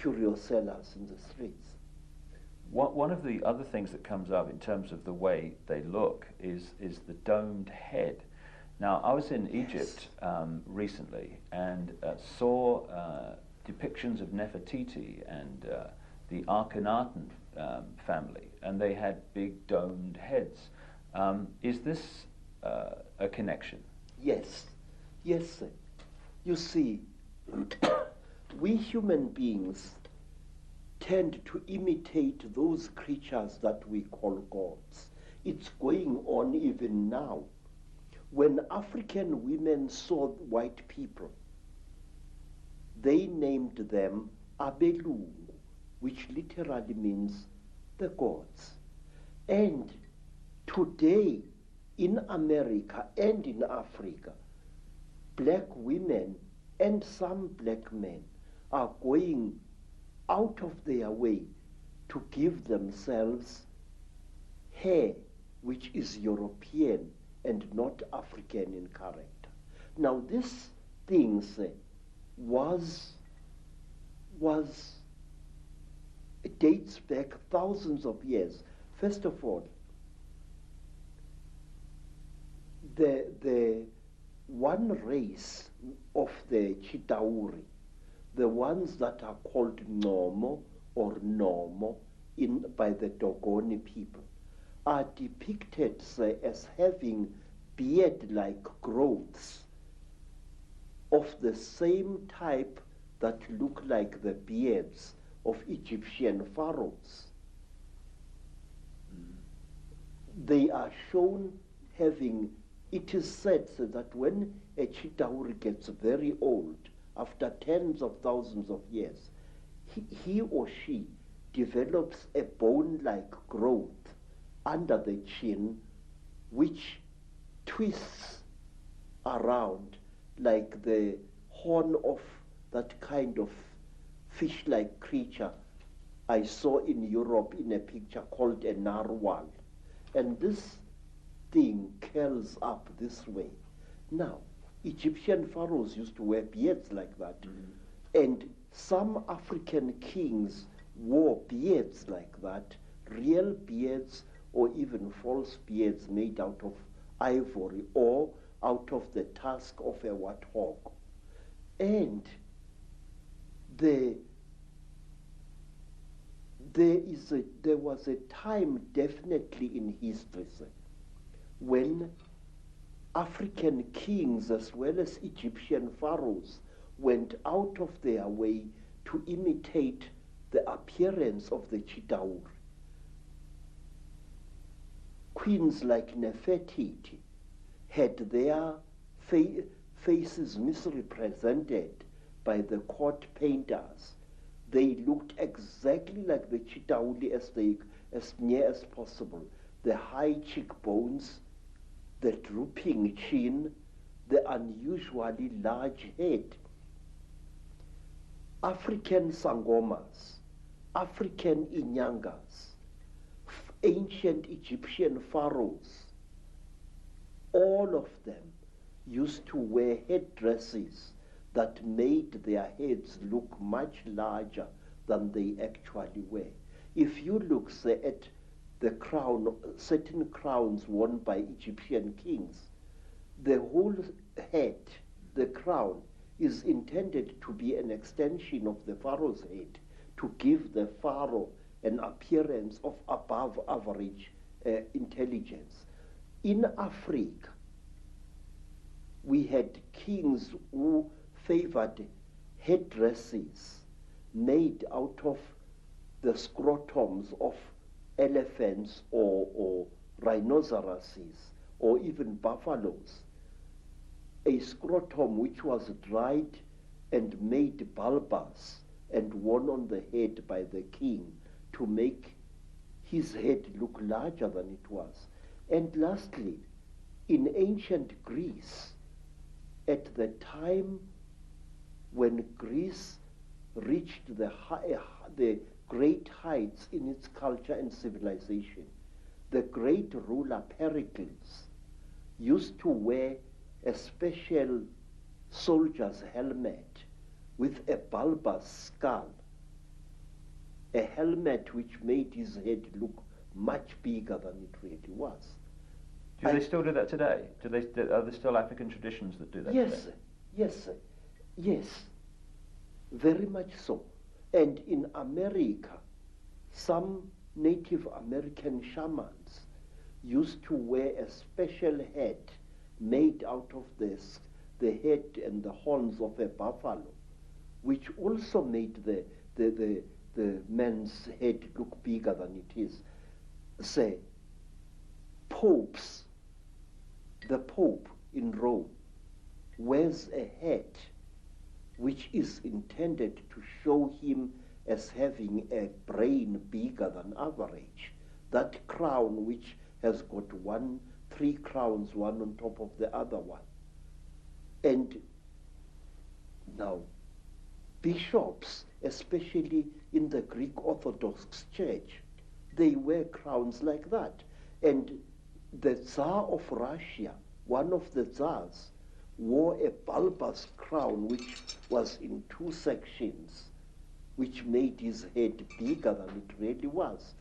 curio sellers in the streets. One of the other things that comes up in terms of the way they look is the domed head. Now, I was in Egypt recently and saw depictions of Nefertiti and the Akhenaten family, and they had big domed heads. Is this a connection? Yes, yes, sir. You see, we human beings tend to imitate those creatures that we call gods. It's going on even now. When African women saw white people, they named them Abelungu, which literally means the gods. And today, in America and in Africa, black women and some black men are going out of their way to give themselves hair which is European and not African in character. Now this thing it dates back thousands of years. First of all, the one race of the Chitauri, the ones that are called Nomo or Nomo by the Dogoni people, are depicted as having beard-like growths of the same type that look like the beards of Egyptian pharaohs. They are shown having, it is said that when a Chitauri gets very old, after tens of thousands of years, he or she develops a bone-like growth under the chin which twists around like the horn of that kind of fish-like creature I saw in Europe in a picture called a narwhal. And this thing curls up this way. Now, Egyptian pharaohs used to wear beards like that. And some African kings wore beards like that, real beards or even false beards made out of ivory or out of the tusk of a warthog. And there was a time definitely in history when African kings as well as Egyptian pharaohs went out of their way to imitate the appearance of the Chitauri. Queens like Nefertiti had their faces misrepresented by the court painters. They looked exactly like the Chitauri as near as possible. The high cheekbones, the drooping chin, the unusually large head. African sangomas, African inyangas, ancient Egyptian pharaohs, all of them used to wear headdresses that made their heads look much larger than they actually were. If you look, say, at the crown, certain crowns worn by Egyptian kings, the whole head, the crown, is intended to be an extension of the pharaoh's head to give the pharaoh an appearance of above average intelligence. In Africa, we had kings who favored headdresses made out of the scrotums of elephants or rhinoceroses or even buffaloes. A scrotum which was dried and made bulbous and worn on the head by the king to make his head look larger than it was. And lastly, in ancient Greece, at the time when Greece reached the great heights in its culture and civilization, the great ruler Pericles used to wear a special soldier's helmet with a bulbous skull helmet which made his head look much bigger than it really was. Do they still do that today? Are there still African traditions that do that today? Yes, very much so. And in America, some Native American shamans used to wear a special hat made out of the head and the horns of a buffalo, which also made the man's head look bigger than it is. Say, popes, the Pope in Rome wears a hat which is intended to show him as having a brain bigger than average. That crown which has got three crowns, one on top of the other one. And now, bishops, especially in the Greek Orthodox Church, they wear crowns like that. And the Tsar of Russia, one of the Tsars, wore a bulbous crown which was in two sections, which made his head bigger than it really was.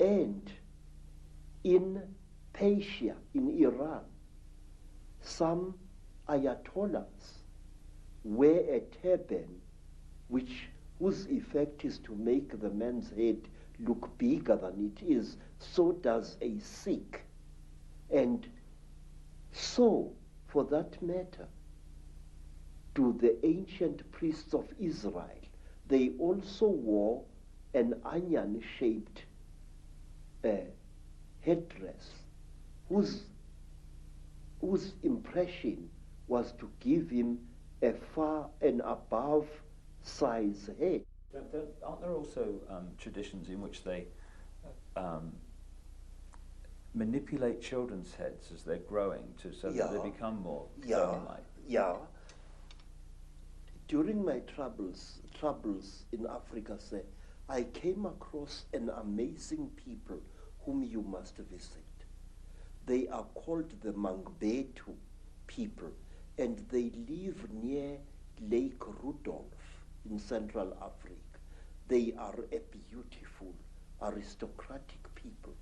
And in Persia, in Iran, some ayatollahs wear a turban whose effect is to make the man's head look bigger than it is. So does a Sikh. And so, for that matter, do the ancient priests of Israel. They also wore an onion-shaped headdress whose impression was to give him a far and above size head. Aren't there also traditions in which they manipulate children's heads as they're growing so that they become more stone-like? Yeah. During my travels in Africa, I came across an amazing people whom you must visit. They are called the Mangbetu people, and they live near Lake Rudolph in Central Africa. They are a beautiful, aristocratic people.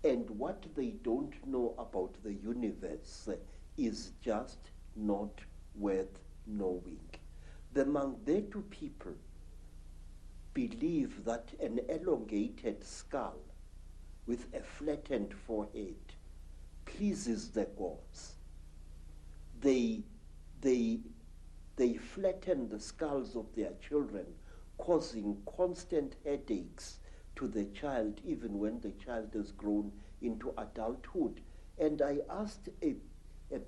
And what they don't know about the universe is just not worth knowing. The Mangbetu people believe that an elongated skull with a flattened forehead pleases the gods. They flatten the skulls of their children, causing constant headaches to the child, even when the child has grown into adulthood. And I asked a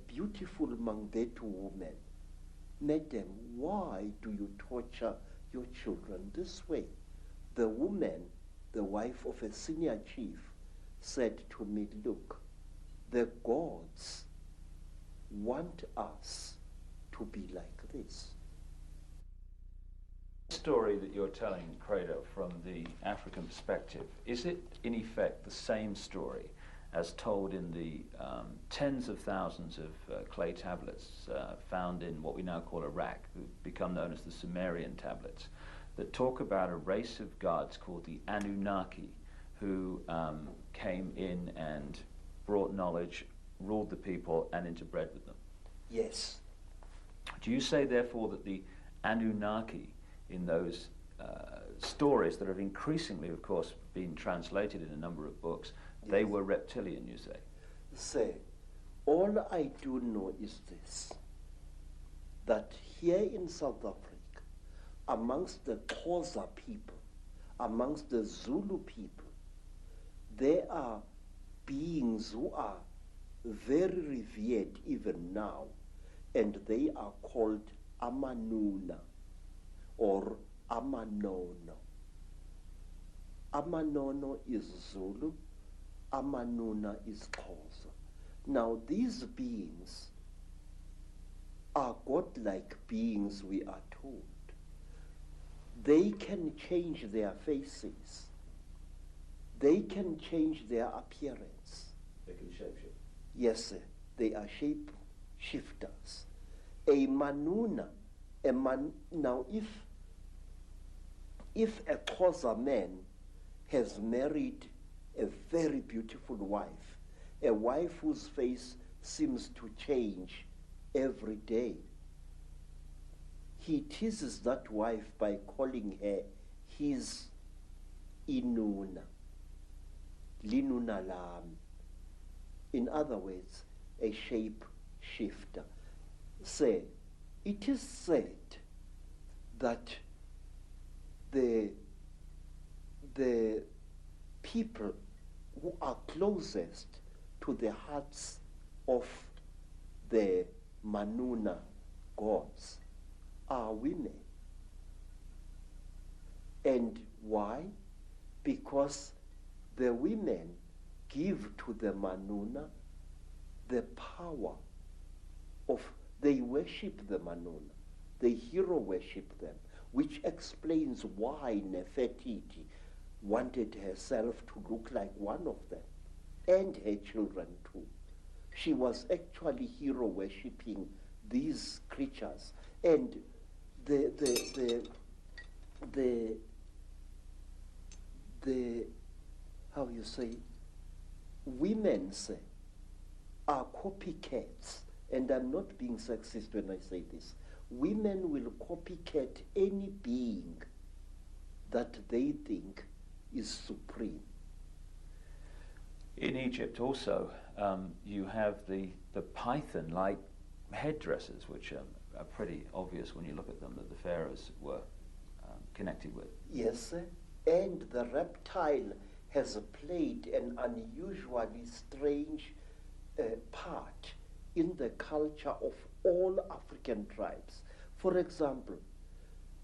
beautiful Mangbetu woman, "Madam, why do you torture your children this way?" The woman, the wife of a senior chief, said to me, "Look, the gods want us to be like this." The story that you're telling, Credo, from the African perspective, is it in effect the same story as told in the tens of thousands of clay tablets found in what we now call Iraq, who become known as the Sumerian tablets, that talk about a race of gods called the Anunnaki, who came in and brought knowledge, ruled the people, and interbred with them? Yes. Do you say, therefore, that the Anunnaki in those stories that have increasingly, of course, been translated in a number of books, yes, they were reptilian, you say? Say, all I do know is this, that here in South Africa, amongst the Xhosa people, amongst the Zulu people, there are beings who are very revered even now, and they are called Amanuna or Amanono. Amanono is Zulu, Amanuna is Xhosa. Now these beings are godlike beings, we are told. They can change their faces. They can change their appearance. They can shapeshift. Yes, sir. They are shape shifters. A manuna, now if a Xhosa man has married a very beautiful wife, a wife whose face seems to change every day. He teases that wife by calling her his inuna, linuna lam. In other words, a shape shifter. Say, it is said that the people who are closest to the hearts of the Manuna gods are women. And why? Because the women give to the Manuna the power of, they worship the Manuna, the hero worship them, which explains why Nefertiti wanted herself to look like one of them, and her children too. She was actually hero worshipping these creatures, and the how you say, women say, are copycats, and I'm not being sexist when I say this. Women will copycat any being that they think is supreme. In Egypt also, you have the python-like headdresses, which are pretty obvious when you look at them, that the pharaohs were connected with. Yes, and the reptile has played an unusually strange part in the culture of all African tribes. For example,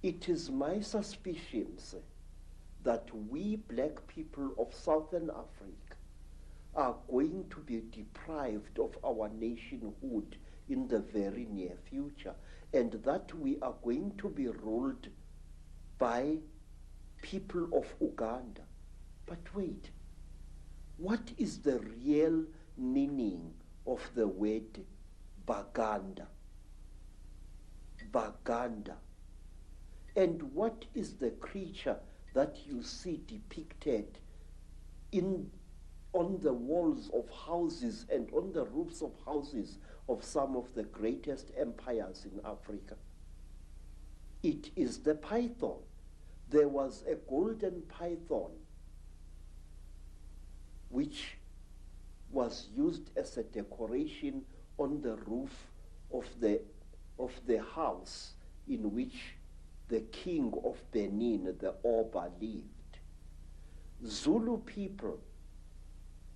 it is my suspicion that we black people of Southern Africa are going to be deprived of our nationhood in the very near future, and that we are going to be ruled by people of Uganda. But wait, what is the real meaning of the word Baganda? Baganda. And what is the creature that you see depicted on the walls of houses and on the roofs of houses of some of the greatest empires in Africa? It is the python. There was a golden python which was used as a decoration on the roof of the house in which the king of Benin, the Oba, lived. Zulu people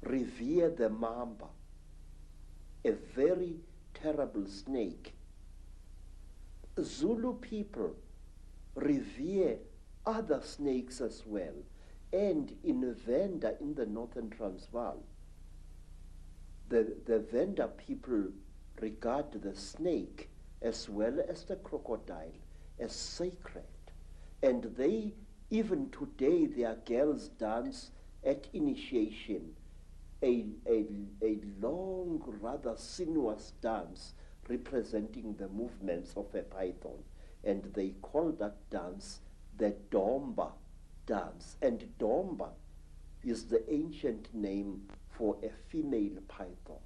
revere the mamba, a very terrible snake. Zulu people revere other snakes as well. And in Venda, in the northern Transvaal, the Venda people regard the snake as well as the crocodile as sacred. And they, even today, their girls dance at initiation, a long, rather sinuous dance representing the movements of a python. And they call that dance the Domba dance. And Domba is the ancient name for a female python.